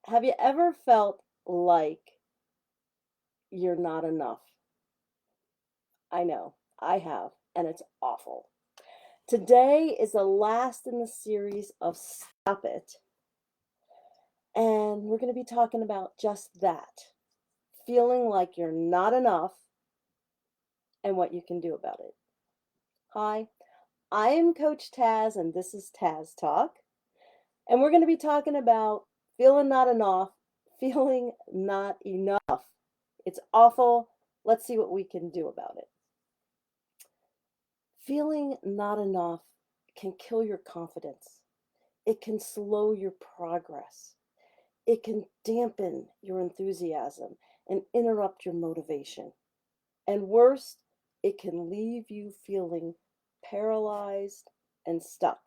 Have you ever felt like you're not enough? I know, I have, and it's awful. Today is the last in the series of Stop It, and we're going to be talking about just that, feeling like you're not enough and what you can do about it. Hi, I am Coach Taz, and this is Taz Talk, and we're going to be talking about feeling not enough, feeling not enough. It's awful. Let's see what we can do about it. Feeling not enough can kill your confidence. It can slow your progress. It can dampen your enthusiasm and interrupt your motivation. And worst, it can leave you feeling paralyzed and stuck,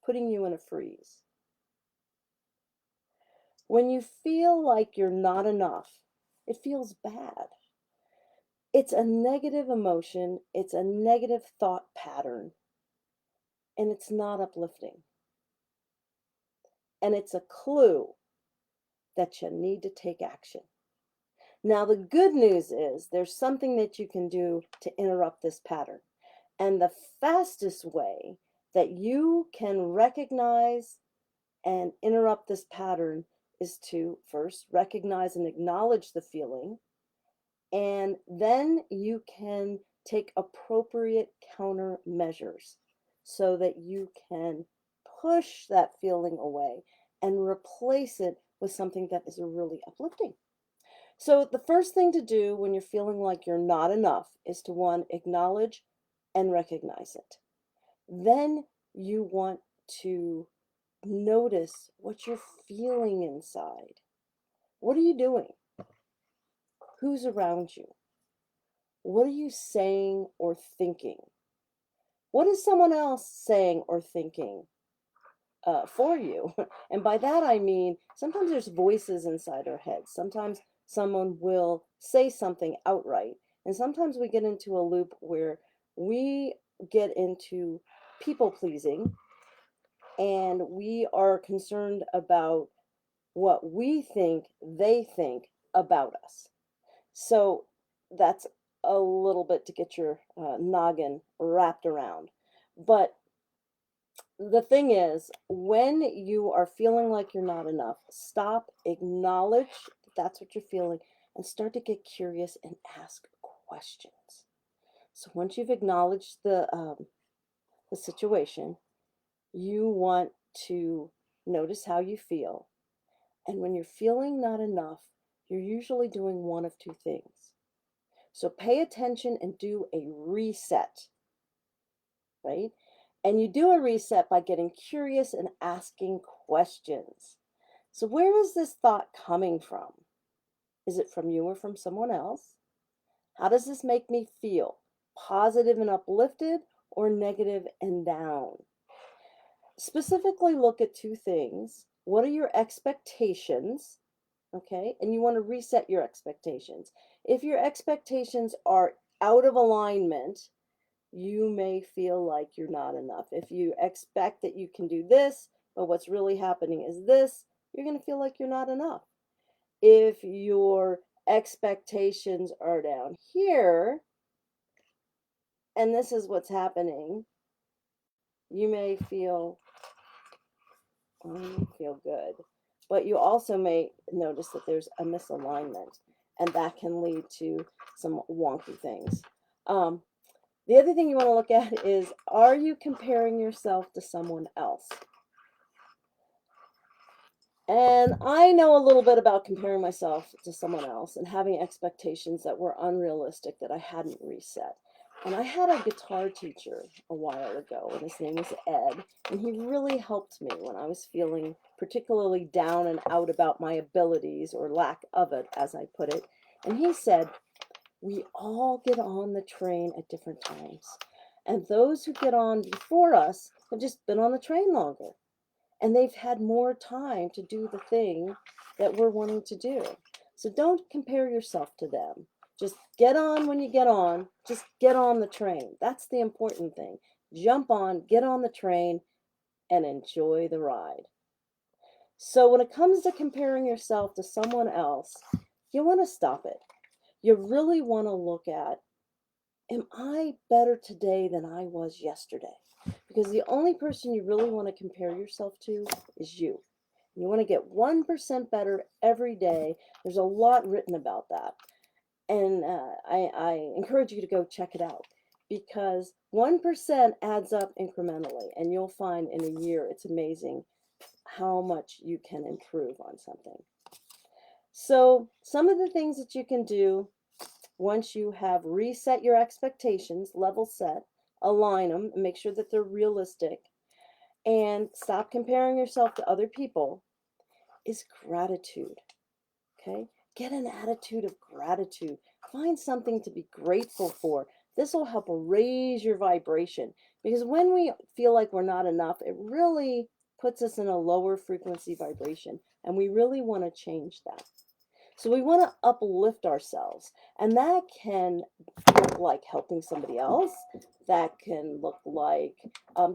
putting you in a freeze. When you feel like you're not enough, it feels bad. It's a negative emotion, it's a negative thought pattern, and it's not uplifting. And it's a clue that you need to take action. Now, the good news is there's something that you can do to interrupt this pattern. And the fastest way that you can recognize and interrupt this pattern is to first recognize and acknowledge the feeling, and then you can take appropriate countermeasures so that you can push that feeling away and replace it with something that is really uplifting. So, the first thing to do when you're feeling like you're not enough is to one, acknowledge and recognize it. Then you want to notice what you're feeling inside. What are you doing? Who's around you? What are you saying or thinking? What is someone else saying or thinking for you? And by that I mean sometimes there's voices inside our heads. Sometimes someone will say something outright. And sometimes we get into a loop where we get into people pleasing and we are concerned about what we think they think about us. So that's a little bit to get your noggin wrapped around. But the thing is, when you are feeling like you're not enough, stop, acknowledge that that's what you're feeling, and start to get curious and ask questions. So once you've acknowledged the situation, you want to notice how you feel. And when you're feeling not enough, you're usually doing one of two things. So pay attention and do a reset, right? And you do a reset by getting curious and asking questions. So, where is this thought coming from? Is it from you or from someone else? How does this make me feel? Positive and uplifted or negative and down? Specifically, look at two things. What are your expectations? Okay, and you want to reset your expectations. If your expectations are out of alignment, you may feel like you're not enough. If you expect that you can do this, but what's really happening is this, you're going to feel like you're not enough. If your expectations are down here, and this is what's happening, you may feel good, but you also may notice that there's a misalignment, and that can lead to some wonky things. Um, the other thing you want to look at is, are you comparing yourself to someone else? And I know a little bit about comparing myself to someone else and having expectations that were unrealistic that I hadn't reset. And I had a guitar teacher a while ago, and his name was Ed, and he really helped me when I was feeling particularly down and out about my abilities or lack of it, as I put it. And he said, we all get on the train at different times. And those who get on before us have just been on the train longer. And they've had more time to do the thing that we're wanting to do. So don't compare yourself to them. Just get on when you get on. Just get on the train. That's the important thing. Jump on, get on the train, and enjoy the ride. So when it comes to comparing yourself to someone else, you want to stop it. You really want to look at, am I better today than I was yesterday? Because the only person you really want to compare yourself to is you. You want to get 1% better every day. There's a lot written about that. And I encourage you to go check it out, because 1% adds up incrementally, and you'll find in a year it's amazing how much you can improve on something. So some of the things that you can do once you have reset your expectations, level set, align them, and make sure that they're realistic, and stop comparing yourself to other people, is gratitude. Okay? Get an attitude of gratitude. Find something to be grateful for. This will help raise your vibration, because when we feel like we're not enough, it really puts us in a lower frequency vibration, and we really want to change that. So we want to uplift ourselves, and that can look like helping somebody else. That can look like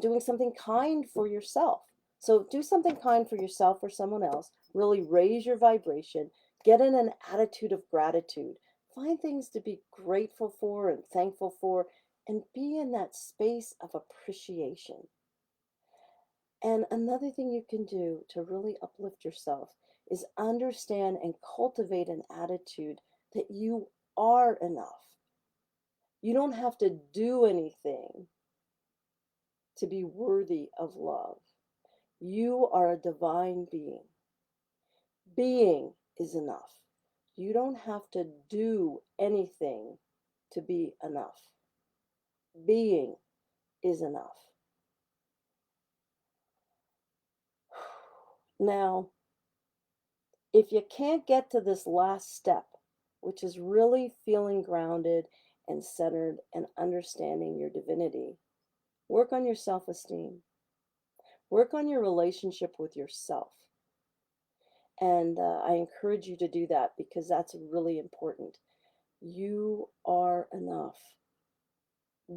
doing something kind for yourself. So do something kind for yourself or someone else. Really raise your vibration. Get in an attitude of gratitude. Find things to be grateful for and thankful for, and be in that space of appreciation. And another thing you can do to really uplift yourself is understand and cultivate an attitude that you are enough. You don't have to do anything to be worthy of love. You are a divine being. Being is enough. You don't have to do anything to be enough. Being is enough. Now, if you can't get to this last step, which is really feeling grounded and centered and understanding your divinity, work on your self-esteem. Work on your relationship with yourself. And I encourage you to do that, because that's really important. You are enough.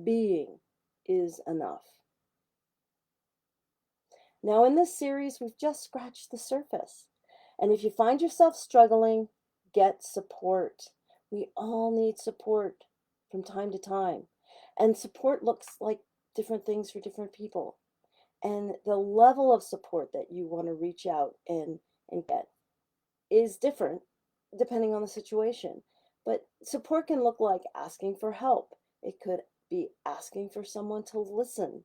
Being is enough. Now, in this series, we've just scratched the surface. And if you find yourself struggling, get support. We all need support from time to time. And support looks like different things for different people. And the level of support that you want to reach out and get is different depending on the situation. But support can look like asking for help. It could be asking for someone to listen.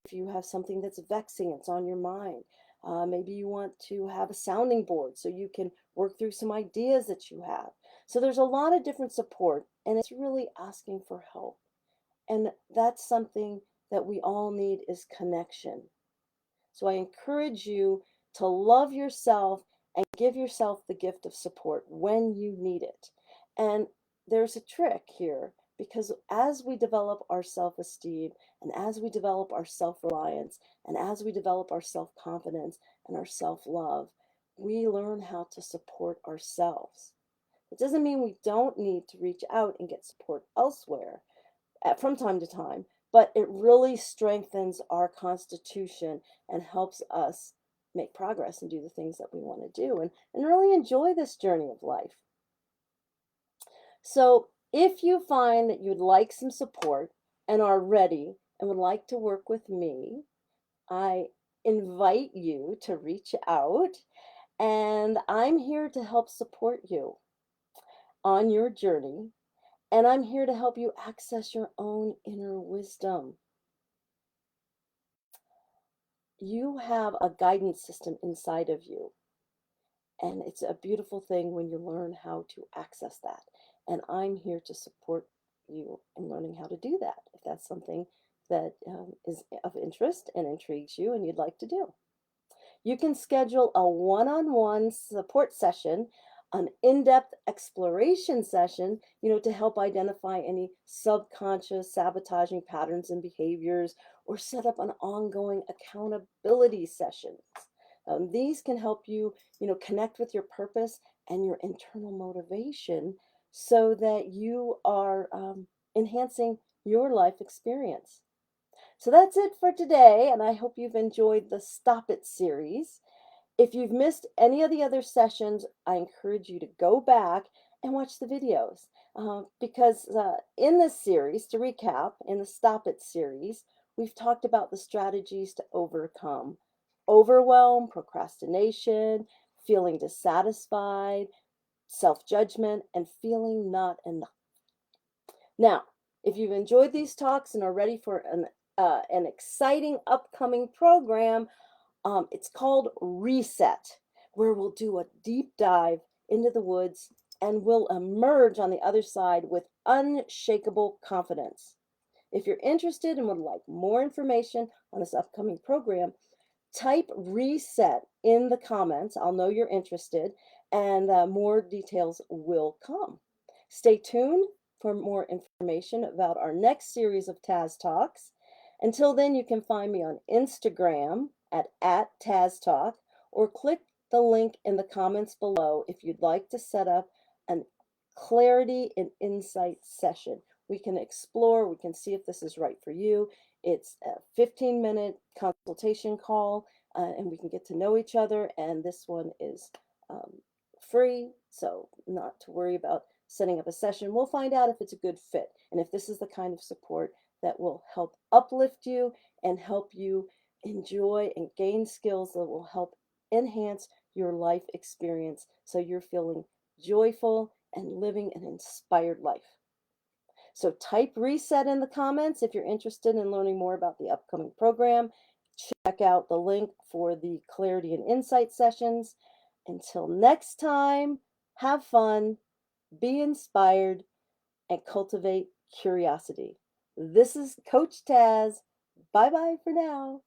If you have something that's vexing, it's on your mind. Maybe you want to have a sounding board so you can work through some ideas that you have. So there's a lot of different support, and it's really asking for help. And that's something that we all need, is connection. So I encourage you to love yourself and give yourself the gift of support when you need it. And there's a trick here, because as we develop our self-esteem, and as we develop our self-reliance, and as we develop our self-confidence and our self-love, we learn how to support ourselves. It doesn't mean we don't need to reach out and get support elsewhere from time to time, but it really strengthens our constitution and helps us make progress and do the things that we want to do, and really enjoy this journey of life. So if you find that you'd like some support and are ready and would like to work with me, I invite you to reach out, and I'm here to help support you on your journey, and I'm here to help you access your own inner wisdom. You have a guidance system inside of you, and it's a beautiful thing when you learn how to access that. And I'm here to support you in learning how to do that, if that's something that is of interest and intrigues you and you'd like to do. You can schedule a one-on-one support session, an in-depth exploration session, to help identify any subconscious sabotaging patterns and behaviors, or set up an ongoing accountability sessions. These can help you, connect with your purpose and your internal motivation, so that you are enhancing your life experience. So that's it for today, and I hope you've enjoyed the Stop It series. If you've missed any of the other sessions, I encourage you to go back and watch the videos because in this series, to recap, in the Stop It series, we've talked about the strategies to overcome overwhelm, procrastination, feeling dissatisfied, self-judgment, and feeling not enough. Now, if you've enjoyed these talks and are ready for an exciting upcoming program, it's called Reset, where we'll do a deep dive into the woods and we'll emerge on the other side with unshakable confidence. If you're interested and would like more information on this upcoming program, type reset in the comments. I'll know you're interested, and more details will come. Stay tuned for more information about our next series of Taz Talks. Until then, you can find me on Instagram at Taz Talk, or click the link in the comments below if you'd like to set up an clarity and insight session. We can explore, we can see if this is right for you. It's a 15-minute consultation call, and we can get to know each other. And this one is free, so not to worry about setting up a session. We'll find out if it's a good fit and if this is the kind of support that will help uplift you and help you enjoy and gain skills that will help enhance your life experience so you're feeling joyful and living an inspired life. So type reset in the comments if you're interested in learning more about the upcoming program. Check out the link for the clarity and insight sessions. Until next time, have fun, be inspired, and cultivate curiosity. This is Coach Taz. Bye bye for now.